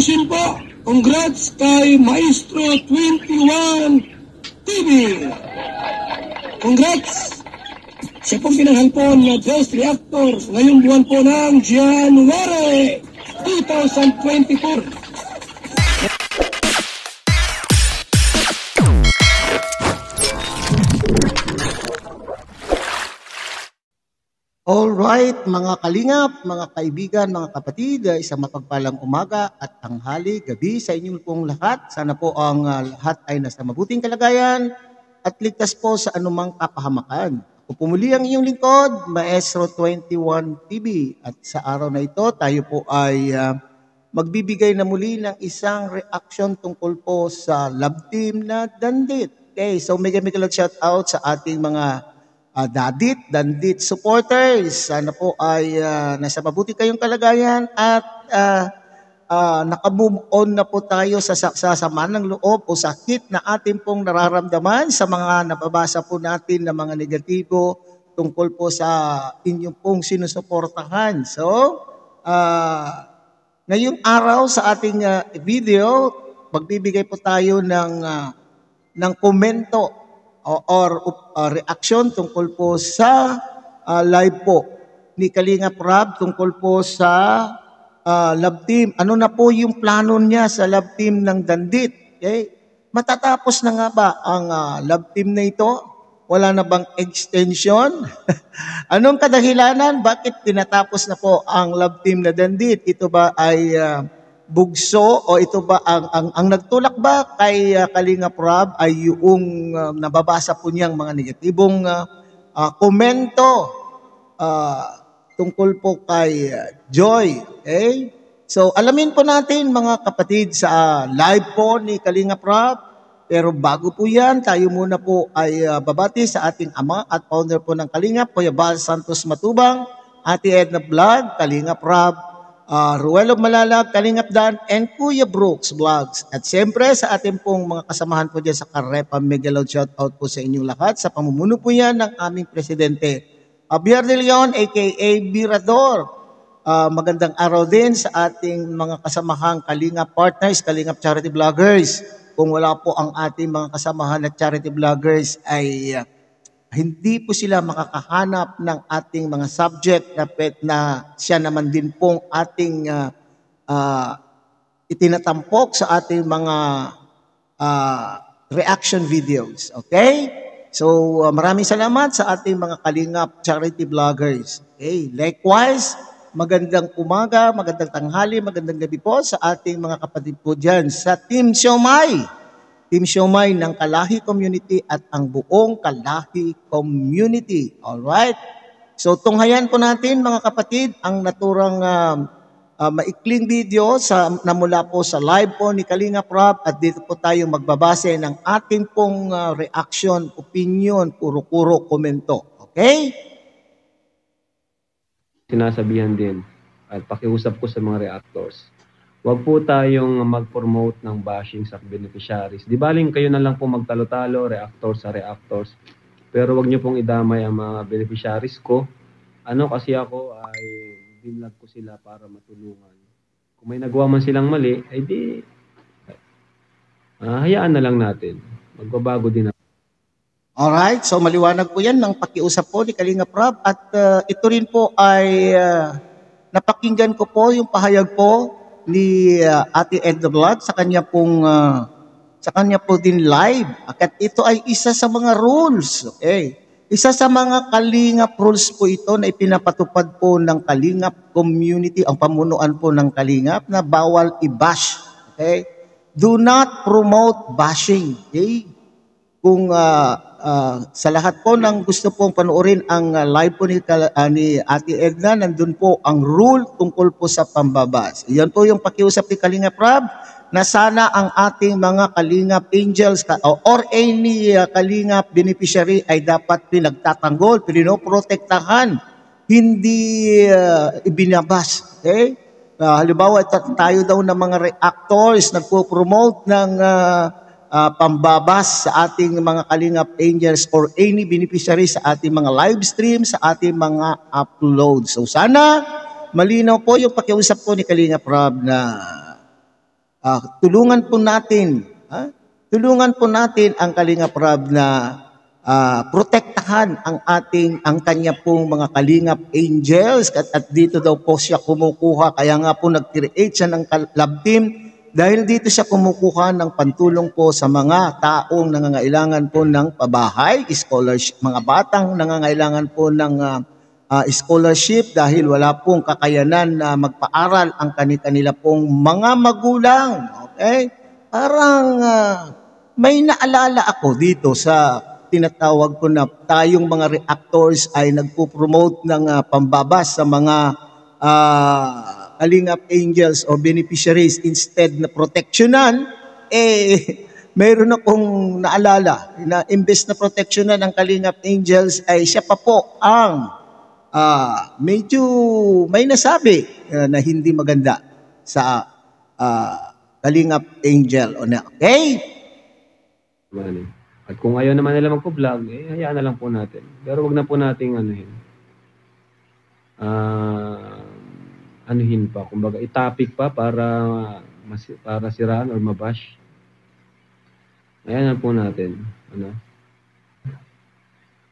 congratulations po. Congrats kay Maestro 21 TV. Congrats. Siya pong pinanghalpon na Best Reactor ngayong buwan po ng January 2024. Alright, mga kalingap, mga kaibigan, mga kapatid, isang mapagpalang umaga at tanghali, gabi sa inyong pong lahat. Sana po ang lahat ay nasa mabuting kalagayan at ligtas po sa anumang kapahamakan. Ako pumuli ang inyong lingkod, Maestro 21 TV. At sa araw na ito, tayo po ay magbibigay na muli ng isang reaction tungkol po sa love team na Dandit. Okay, so mega shout out sa ating mga Dandit supporters. Sana po ay nasa mabuti kayong kalagayan at naka-move on na po tayo sa sama ng loob o sakit na ating pong nararamdaman sa mga nababasa po natin na mga negatibo tungkol po sa inyong pong sinusuportahan. So, ngayong araw sa ating video, magbibigay po tayo ng komento or reaction tungkol po sa live po ni Kalingap Rob tungkol po sa love team. Ano na po yung plano niya sa love team ng Dandit? Okay? Matatapos na nga ba ang love team na ito? Wala na bang extension? Anong kadahilanan? Bakit tinatapos na po ang love team na Dandit? Ito ba ay bugso o ito ba ang nagtulak ba kay Kalingap Rob ay yung nababasa po niyang mga negatibong komento tungkol po kay Joy. Okay? So alamin po natin mga kapatid sa live po ni Kalingap Rob. Pero bago po yan, tayo muna po ay babati sa ating ama at founder po ng Kalingap, Kuya Bal Santos Matubang, Ate Edna Vlog, Kalingap Rob, Ruelo Malalag, Kalingap Dan, and Kuya Brooks Vlogs. At siyempre sa ating pong mga kasamahan po dyan sa Karepa, mega loud shout out po sa inyong lahat. Sa pamumuno po yan ng aming presidente, Javier De Leon, aka Birador. Magandang araw din sa ating mga kasamahang Kalingap partners, Kalingap charity vloggers. Kung wala po ang ating mga kasamahan at charity vloggers ay hindi po sila makakahanap ng ating mga subject na siya naman din pong ating itinatampok sa ating mga reaction videos. Okay? So maraming salamat sa ating mga Kalingap charity vloggers. Okay? Likewise, magandang umaga, magandang tanghali, magandang gabi po sa ating mga kapatid po dyan sa Team Siomay. Team Siomay ng Kalahi Community at ang buong Kalahi Community. Alright? So tunghayan po natin mga kapatid ang naturang maikling video na mula po sa live po ni Kalingap Rob at dito po tayo magbabase ng ating pong reaction, opinion, kuro-kuro, komento. Okay? Sinasabihan din at pakiusap ko sa mga reactors. Huwag po tayong mag-promote ng bashing sa beneficiaries. Di baling kayo na lang po magtalo-talo, reactors sa reactors. Pero huwag niyo pong idamay ang mga beneficiaries ko. Kasi ako ay binlag ko sila para matulungan. Kung may nagawa man silang mali, ay di hayaan na lang natin. Magbabago din ako. Alright, so maliwanag po yan ng pakiusap po ni Kalingap Rob at ito rin po ay napakinggan ko po yung pahayag po ni Ate Edna Vlog sa kanya po din live. At ito ay isa sa mga rules. Okay? Isa sa mga Kalingap rules po ito na ipinapatupad po ng Kalingap community, ang pamunuan po ng Kalingap na bawal i-bash. Okay? Do not promote bashing. Okay? Kung sa lahat po ng gusto pong panoorin ang live po ni Ate Edna, nandun po ang rule tungkol po sa pambabas. Yan po yung pakiusap ni Kalingap Rob na sana ang ating mga Kalingap angels or any Kalingap beneficiary ay dapat pinagtatanggol, pinoprotektahan, hindi ibinabas. Okay? Halimbawa, tayo daw ng mga reactors nagpo-promote ng pambabas sa ating mga Kalingap angels or any beneficiary sa ating mga live stream, sa ating mga upload. So sana malinaw po yung pakiusap ko ni Kalingap Rob na tulungan po natin, tulungan po natin ang Kalingap Rob na protektahan ang kanya pong mga Kalingap Angels at dito daw po siya kumukuha, kaya nga po nag-create siya ng love team dahil dito siya kumukuha ng pantulong po sa mga taong nangangailangan po ng pabahay, scholarship, mga batang nangangailangan po ng scholarship dahil wala pong kakayanan na magpaaral ang kanila pong mga magulang. Okay? Parang may naalala ako dito sa tinatawag ko na tayong mga reactors ay nagpo-promote ng pambabas sa mga Kalingap Angels o beneficiaries instead na proteksyonan, mayroon akong naalala na imbes na proteksyonan ng Kalingap Angels ay siya pa po ang medyo may nasabi na hindi maganda sa Kalingap Angel. Okay? At kung ayaw naman nila magpo-vlog, hayaan na lang po natin. Pero wag na po nating anuhin pa. Kumbaga, i-topic pa para siraan or mabash. Hayaan na po natin.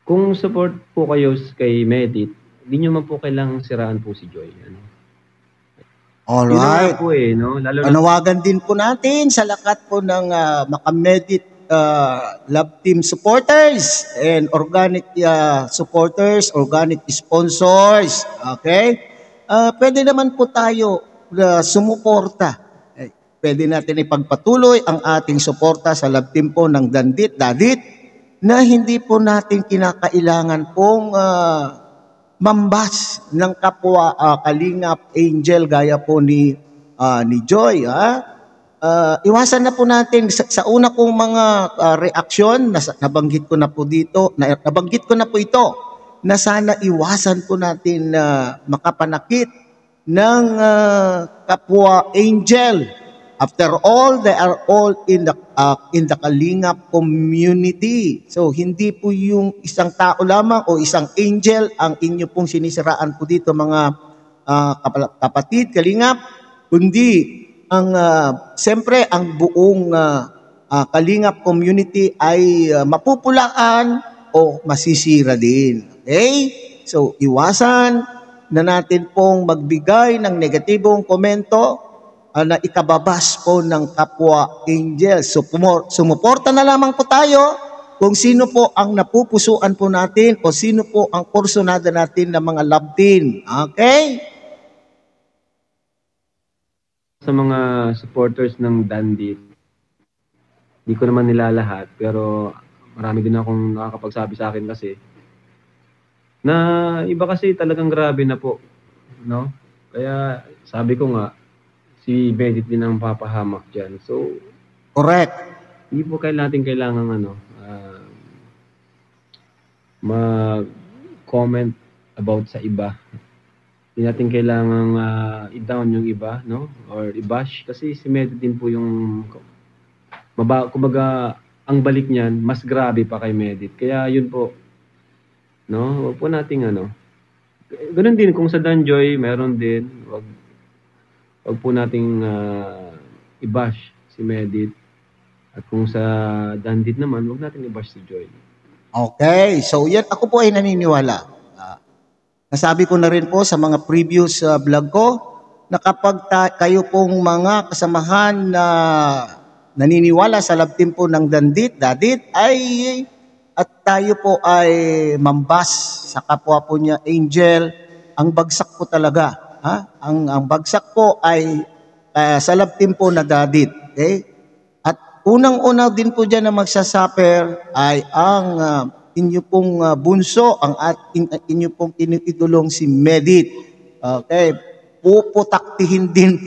Kung support po kayo kay Medit, hindi nyo man po kailangang siraan po si Joy. Alright. Po Lalo panawagan din po natin sa lakat po ng Makamedit love team supporters and organic supporters, organic sponsors. Okay? Pwede naman po tayo sumuporta. Pwede natin ipagpatuloy ang ating suporta sa love team po ng Dandit, Dadit, na hindi po natin kinakailangan pong mambas ng kapwa Kalingap Angel gaya po ni Joy. Iwasan na po natin sa una kong mga reaksyon, nabanggit ko na po ito, na sana iwasan po natin na makapanakit ng kapwa Angel. After all, they are all in the Kalingap community. So hindi po yung isang tao lamang o isang angel ang inyo pong sinisiraan po dito mga kapatid Kalingap, kundi siyempre ang buong Kalingap community ay mapupulaan o masisira din. Okay? So iwasan na natin pong magbigay ng negatibong komento na ikababas po ng kapwa angel. So sumuporta na lamang po tayo kung sino po ang napupusuan po natin o sino po ang kursunada natin ng mga love team. Okay? Sa mga supporters ng Dandit, hindi ko naman nilalahat, pero marami din akong nakakapagsabi sa akin kasi na iba kasi talagang grabe na po, no? Kaya sabi ko nga, si Medit din ang papahamak dyan. So, correct. Hindi po natin kailangan mag-comment about sa iba. Hindi natin kailangan i-down yung iba, no? Or i-bash. Kasi si Medit din po yung kumbaga, ang balik niyan, mas grabe pa kay Medit. Kaya yun po, no? Huwag po nating ganun din, kung sa Danjoy, meron din. Huwag po nating i-bash si Medit. At kung sa Dandit naman, huwag natin i-bash si Joy. Okay, so yan, ako po ay naniniwala. Nasabi ko na rin po sa mga previous vlog ko na kapag kayo pong mga kasamahan na naniniwala sa love team po ng Dandit, Dadit, at tayo po ay mambas sa kapwa po niya Angel, ang bagsak po talaga. Ang bagsak po ay sa love team po na Dadit. Okay? At unang-una din po dyan na magsasuffer ay ang inyo pong bunso, ang inyo pong iniidolong si Medit. Okay? Puputaktihin din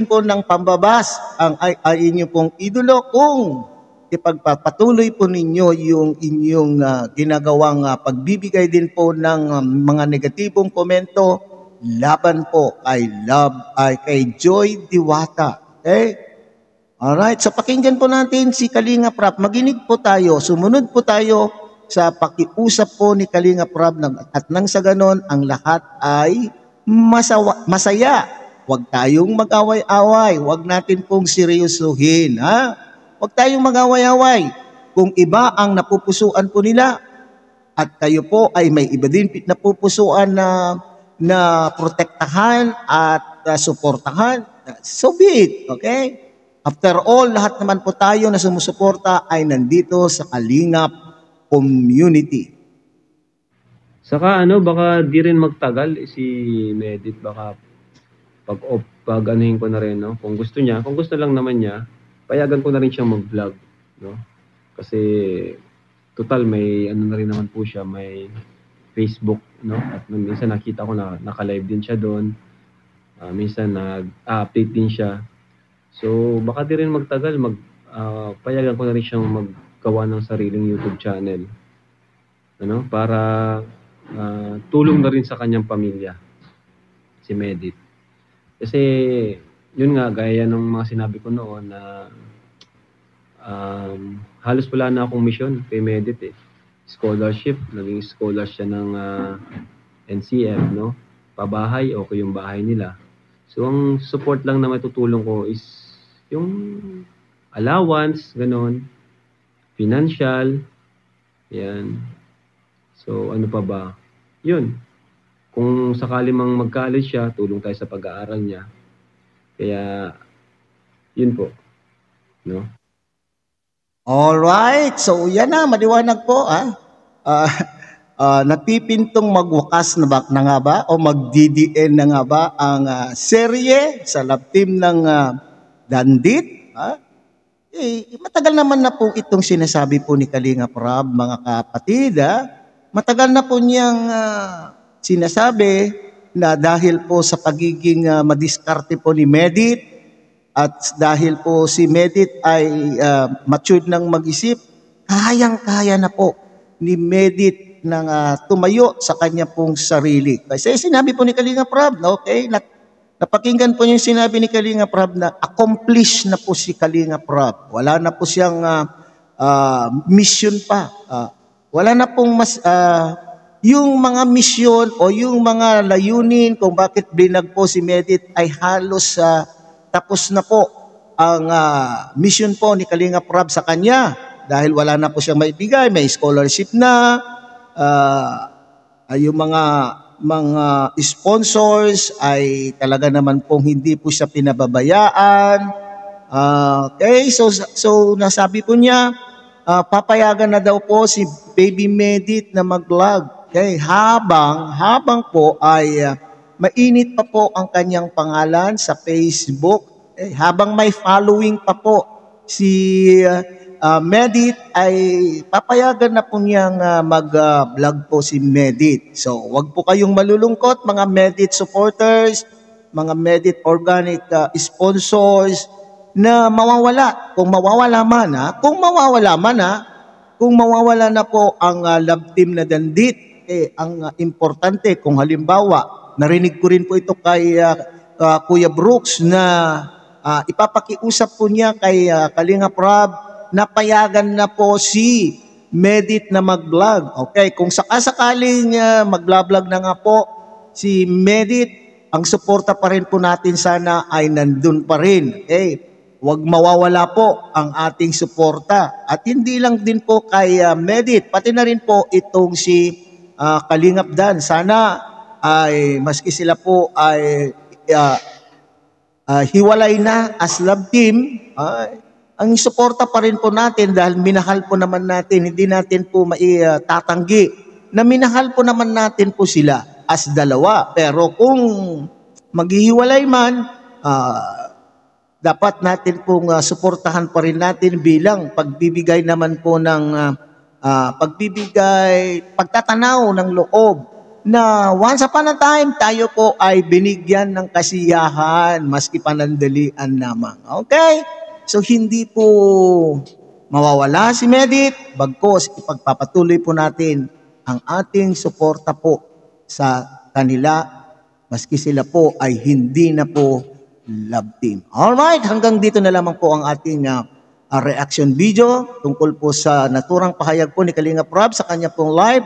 po ng pambabas ang inyo pong idolo kung ipagpapatuloy po ninyo yung inyong ginagawang pagbibigay din po ng mga negatibong komento laban po kay Joy Diwata. Okay? Alright, so pakinggan po natin si Kalingap Rob. Maginig po tayo, sumunod po tayo sa pakiusap po ni Kalingap Rob at nang sa ganon, ang lahat ay masaya. Huwag tayong mag-away-away. Huwag natin pong seryosuhin. Ha? Huwag tayong mag-away-away. Kung iba ang napupusuan po nila at kayo po ay may iba din napupusuan na protektahan at suportahan, so be it. Okay? After all, lahat naman po tayo na sumusuporta ay nandito sa Kalingap community. Saka baka di rin magtagal si Medit, baka pag anuhin ko na rin, no? Kung gusto lang naman niya, payagan ko na rin siyang mag-vlog, no? Kasi total may na rin naman po siya, may Facebook, no? At minsan nakita ko na naka-live din siya doon. Minsan nag-update din siya. So baka di rin magtagal, payagan ko na rin siyang maggawa ng sariling YouTube channel. Para tulong na rin sa kanyang pamilya, si Medit. Kasi, yun nga, gaya ng mga sinabi ko noon na halos wala na akong mission kay Medit Scholarship, naging scholar siya ng NCF, no? Pabahay, okay yung bahay nila. So, ang support lang na matutulong ko is yung allowance, ganon, financial, yan. So, ano pa ba? Yun. Kung sakali mang mag-college siya, tulong tayo sa pag-aaral niya. Kaya, yun po. No? Alright. So, yan na. Maliwanag po. Napipintong magwakas na nga ba? O mag-DDN na nga ba ang serye sa love team ng Dandit? Matagal naman na po itong sinasabi po ni Kalingap Rob, mga kapatid. Matagal na po niyang sinasabi na dahil po sa pagiging madiskarte po ni Medit at dahil po si Medit ay matured ng mag-isip, kayang-kaya na po ni Medit nang tumayo sa kanya pong sarili. Kasi sinabi po ni Kalingap Rob, okay, napakinggan po niyo yung sinabi ni Kalingap Rob na accomplish na po si Kalingap Rob. Wala na po siyang mission pa. Wala na pong yung mga misyon o yung mga layunin kung bakit binag po si Medit ay halos tapos na po ang mission po ni Kalingap Rob sa kanya dahil wala na po siyang maibigay, may scholarship na, yung mga sponsors ay talaga naman pong hindi po siya pinababayaan. Okay, so nasabi po niya, papayagan na daw po si Baby Medit na mag-vlog. Okay, habang po ay mainit pa po ang kanyang pangalan sa Facebook, habang may following pa po si Medit, ay papayagan na po niyang mag-vlog po si Medit. So, wag po kayong malulungkot mga Medit supporters, mga Medit organic sponsors na mawawala. Kung mawawala na po ang love team na Dandit, ang importante kung halimbawa, narinig ko rin po ito kay Kuya Brooks na ipapakiusap po niya kay Kalingap Rob na payagan na po si Medit na mag-vlog. Okay, kung sakasakaling mag-vlog na nga po si Medit, ang suporta pa rin po natin sana ay nandun pa rin. Okay, huwag mawawala po ang ating suporta. At hindi lang din po kay Medit, pati na rin po itong si Kalingap Dan. Sana ay maski sila po ay hiwalay na as love team, ang suporta pa rin po natin dahil minahal po naman natin, hindi natin po maitatanggi na minahal po naman natin po sila as dalawa. Pero kung maghihiwalay man, dapat natin pong suportahan pa rin natin bilang pagbibigay naman po ng pagtatanaw ng loob na once upon a time tayo po ay binigyan ng kasiyahan maski panandalian lamang. Okay? So hindi po mawawala si Medit, bagkos ipagpapatuloy po natin ang ating suporta po sa kanila maski sila po ay hindi na po love team. Alright, hanggang dito na lamang po ang ating reaction video tungkol po sa naturang pahayag po ni Kalingap Rob sa kanya pong live.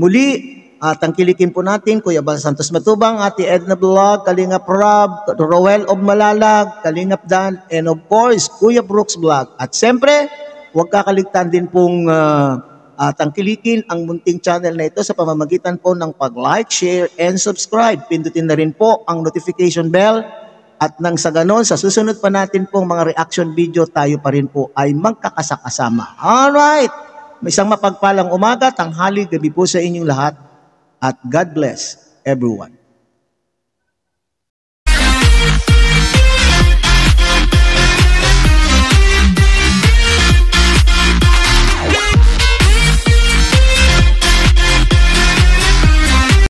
Muli, tangkilikin po natin, Kuya Bal Santos Matubang, Ate Edna Vlog, Kalingap Rob, Roel of Malalag, Kalingap Dan, and of course, Kuya Brooks Vlog. At siyempre, huwag kakaligtan din pong tangkilikin ang munting channel na ito sa pamamagitan po ng pag-like, share, and subscribe. Pindutin na rin po ang notification bell at nang sa ganon, sa susunod pa natin pong mga reaction video, tayo pa rin po ay magkakasakasama. Alright! May isang mapagpalang umaga, tanghali, gabi po sa inyong lahat. At God bless everyone.